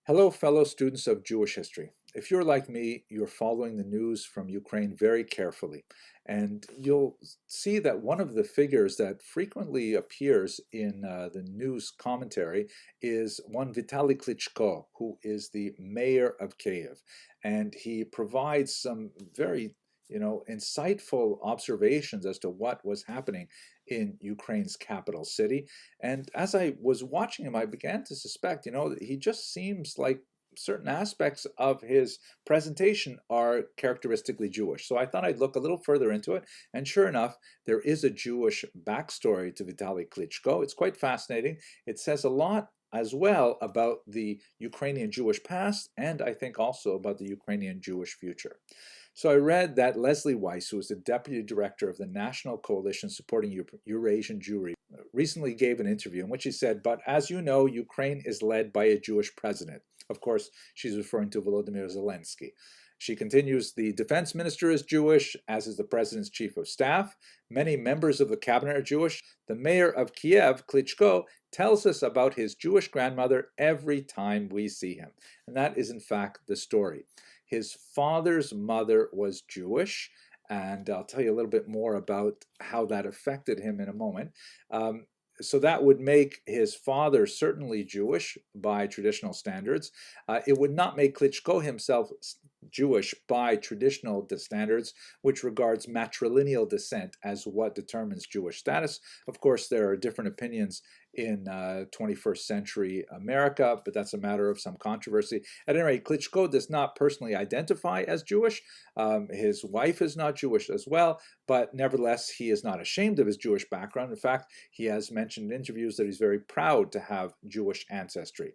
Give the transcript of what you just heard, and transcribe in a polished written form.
Hello, fellow students of Jewish history. If you're like me, you're following the news from Ukraine very carefully, and you'll see that one of the figures that frequently appears in the news commentary is one Vitaly Klitschko, who is the mayor of Kiev, and he provides some very insightful observations as to what was happening in Ukraine's capital city. And as I was watching him, I began to suspect, that he just seems like certain aspects of his presentation are characteristically Jewish. So I thought I'd look a little further into it. And sure enough, there is a Jewish backstory to Vitaly Klitschko. It's quite fascinating. It says a lot as well about the Ukrainian Jewish past, and I think also about the Ukrainian Jewish future. So I read that Leslie Weiss, who is the deputy director of the National Coalition Supporting Eurasian Jewry, recently gave an interview in which he said, "But as you know, Ukraine is led by a Jewish president." Of course, she's referring to Volodymyr Zelensky. She continues, "The defense minister is Jewish, as is the president's chief of staff. Many members of the cabinet are Jewish. The mayor of Kiev, Klitschko, tells us about his Jewish grandmother every time we see him." And that is, in fact, the story. His father's mother was Jewish, and I'll tell you a little bit more about how that affected him in a moment. So that would make his father certainly Jewish by traditional standards. It would not make Klitschko himself Jewish by traditional standards, which regards matrilineal descent as what determines Jewish status. Of course, there are different opinions in 21st century America, but that's a matter of some controversy. At any rate, Klitschko does not personally identify as Jewish. His wife is not Jewish as well, but nevertheless, he is not ashamed of his Jewish background. In fact, he has mentioned in interviews that he's very proud to have Jewish ancestry.